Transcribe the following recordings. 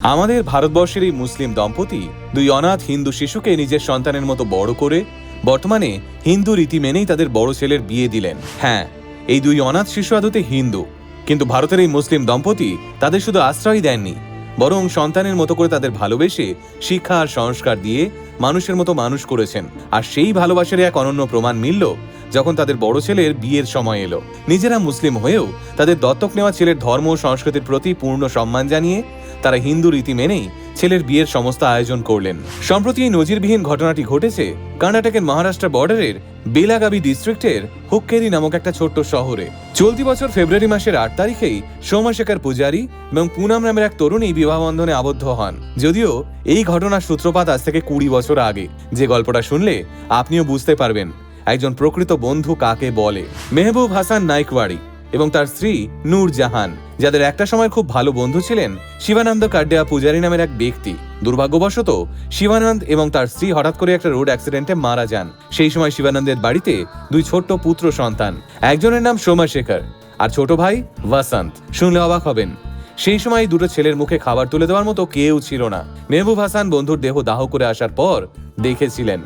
আমাদের ভারতবর্ষের এই মুসলিম দম্পতি দুই অনাথ হিন্দু শিশুকে নিজের সন্তানের মতো বড় করে বর্তমানে হিন্দু রীতি মেনেই তাদের বড় ছেলের বিয়ে দিলেন। হ্যাঁ, এই দুই অনাথ শিশু আদতে হিন্দু, কিন্তু ভারতের এই মুসলিম দম্পতি তাদের শুধু আশ্রয় দেননি, বরং সন্তানের মতো করে তাদের ভালোবেসে শিক্ষা আর সংস্কার দিয়ে মানুষের মতো মানুষ করেছেন। আর সেই ভালোবাসার এক অনন্য প্রমাণ মিলল যখন তাদের বড় ছেলের বিয়ের সময় এলো। নিজেরা মুসলিম হয়েও তাদের দত্তক নেওয়া ছেলের ধর্ম ও সংস্কৃতির প্রতি পূর্ণ সম্মান জানিয়ে তারা হিন্দু রীতি মেনেই ছেলের বিয়ের সমস্ত আয়োজন করলেন। সম্প্রতি এই নজিরবিহীন ঘটনাটি ঘটেছে কর্ণাটকের মহারাষ্ট্র বর্ডারের বেলাগাবি ডিস্ট্রিক্টের হুক্কেরি নামক একটা ছোট্ট শহরে। চলতি বছর ফেব্রুয়ারি মাসের 8 তারিখেই সোমশেখর পূজারী এবং পুনাম নামের এক তরুণী বিবাহ বন্ধনে আবদ্ধ হন। যদিও এই ঘটনার সূত্রপাত আজ থেকে 20 বছর আগে। যে গল্পটা শুনলে আপনিও বুঝতে পারবেন একজন প্রকৃত বন্ধু কাকে বলে। মেহবুব হাসান নাইকওয়াড়ি এবং তার স্ত্রী নূর জাহান, যাদের একটা সময় খুব ভালো বন্ধু ছিলেন শিবানন্দ কাড্ডেয়া পূজারী নামের এক ব্যক্তি। দুর্ভাগ্যবশত শিবানন্দ এবং তার স্ত্রী হঠাৎ করে একটা রোড অ্যাক্সিডেন্টে মারা যান। সেই সময় শিবানন্দের বাড়িতে দুই ছোট্ট পুত্র সন্তান, একজনের নাম সোমশেখর আর ছোট ভাই বসন্ত। শুনলে অবাক হবেন, সেই সময় দুটো ছেলের মুখে খাবার তুলে দেওয়ার মতো কেউ ছিল না। মেহবুব হাসান বন্ধুর দেহ দাহ করে আসার পর দেখেছিলেন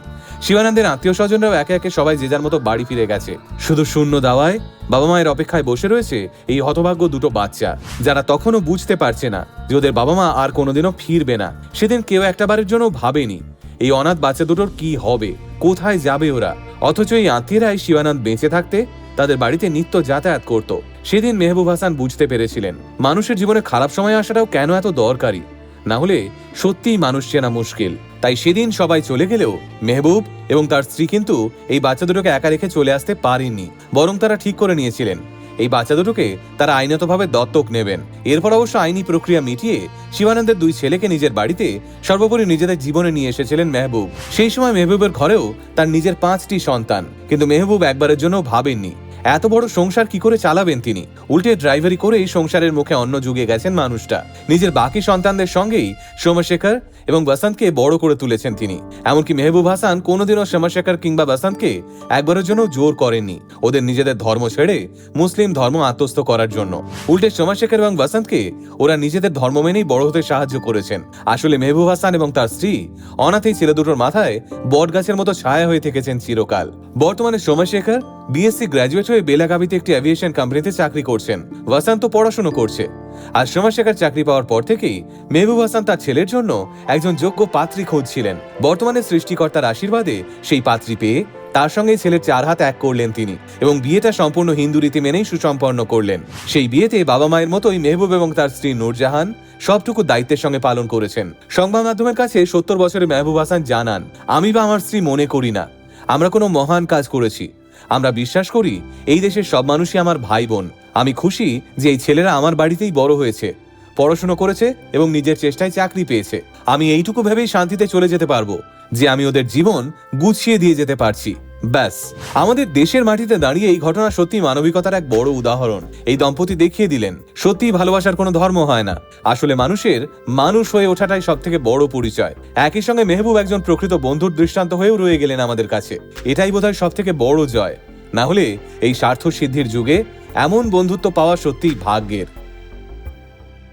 শিবানন্দের আত্মীয় স্বজনরাও একে একে সবাই যে যার মতো বাড়ি ফিরে গেছে। শুধু শূন্য দাওয়ায় বাবা মায়ের অপেক্ষায় বসে রয়েছে এই হতভাগ্য দুটো বাচ্চা, যারা তখনও বুঝতে পারছে না যে ওদের বাবা মা আর কোনোদিনও ফিরবে না। সেদিন কেউ একটাবারের জন্য ভাবেনি এই অনাথ বাচ্চা দুটোর কি হবে, কোথায় যাবে ওরা। অথচ এই আত্মীয়রাই শিবানন্দ বেঁচে থাকতে তাদের বাড়িতে নিত্য যাতায়াত করত। সেদিন মেহবুব হাসান বুঝতে পেরেছিলেন মানুষের জীবনে খারাপ সময় আসাটাও কেন এত দরকারি, না হলে সত্যিই মানুষ চেনা মুশকিল। তাই সেদিন সবাই চলে গেলেও মেহবুব এবং তার স্ত্রী কিন্তু এই বাচ্চা দুটোকে একা রেখে চলে আসতে পারেননি, বরং তারা ঠিক করে নিয়েছিলেন এই বাচ্চা দুটোকে তারা আইনতভাবে দত্তক নেবেন। এরপর অবশ্য আইনি প্রক্রিয়া মিটিয়ে শিবানন্দের দুই ছেলেকে নিজের বাড়িতে সর্বোপরি নিজেদের জীবনে নিয়ে এসেছিলেন মেহবুব। সেই সময় মেহবুবের ঘরেও তার নিজের 5টি সন্তান, কিন্তু মেহবুব একবারের জন্য ভাবেননি এত বড় সংসার কি করে চালাবেন তিনি। উল্টে ড্রাইভারি করেই সংসারের মুখে অন্ন জুগে গেছেন মানুষটা। নিজের বাকি সন্তানদের সঙ্গেই সোমশেখর এবং বসন্তকে বড় করে তুলেছেন তিনি। এমনকি মেহবুব হাসান কোনোদিনও সোমশেখর কিংবা বসন্তকে একবারের জন্য জোর করেননি ওদের নিজেদের ধর্ম ছেড়ে মুসলিম ধর্ম আত্মস্থ করার জন্য। উল্টে সোমশেখর এবং বসন্তকে ওরা নিজেদের ধর্ম মেনেই বড় হতে সাহায্য করেছেন। আসলে মেহবুব হাসান এবং তার স্ত্রী অনাথ এই ছেলে দুটোর মাথায় বট গাছের মতো ছায়া হয়ে থেকেছেন চিরকাল। বর্তমানে সোমশেখর বিএসসি গ্র্যাজুয়েট হয়ে বেলাগাবিতে একটি এভিয়েশন কোম্পানিতে চাকরি করছেন। বসন্ত পড়াশোনা করছে। আর সোমশেখর চাকরি পাওয়ার পর থেকেই মেহবুব হাসান তার ছেলের জন্য একজন যোগ্য পাত্রী খুঁজছিলেন। বর্তমানে সৃষ্টিকর্তার আশীর্বাদে সেই পাত্রী পেয়ে তার সঙ্গে ছেলের 4 হাত এক করলেন তিনি এবং বিয়েটা সম্পূর্ণ হিন্দু রীতি মেনেই সুসম্পন্ন করলেন। সেই বিয়েতে বাবা মায়ের মতোই মেহবুব এবং তার স্ত্রী নূরজাহান সবটুকু দায়িত্বের সঙ্গে পালন করেছেন। সংবাদ মাধ্যমের কাছে 70 বছরের মেহবুব হাসান জানান, আমি বা আমার স্ত্রী মনে করি না আমরা কোনো মহান কাজ করেছি। আমরা বিশ্বাস করি এই দেশের সব মানুষই আমার ভাই বোন। আমি খুশি যে এই ছেলেরা আমার বাড়িতেই বড় হয়েছে, পড়াশোনা করেছে এবং নিজের চেষ্টায় চাকরি পেয়েছে। আমি এইটুকু ভেবেই শান্তিতে চলে যেতে পারবো যে আমি ওদের জীবন গুছিয়ে দিয়ে যেতে পারছি। ব্যাস। আমাদের দেশের মাটিতে দাঁড়িয়ে এই ঘটনা সত্যি মানবিকতার এক বড় উদাহরণ। এই দম্পতি দেখিয়ে দিলেন সত্যি ভালোবাসার কোনো ধর্ম হয় না, আসলে মানুষের মানুষ হয়ে ওঠাটাই সব থেকে বড় পরিচয়। একই সঙ্গে মেহবুব একজন প্রকৃত বন্ধুর দৃষ্টান্ত হয়েও রয়ে গেলেন আমাদের কাছে। এটাই বোধহয় সব থেকে বড় জয়। না হলে এই স্বার্থ সিদ্ধির যুগে এমন বন্ধুত্ব পাওয়া সত্যিই ভাগ্যের।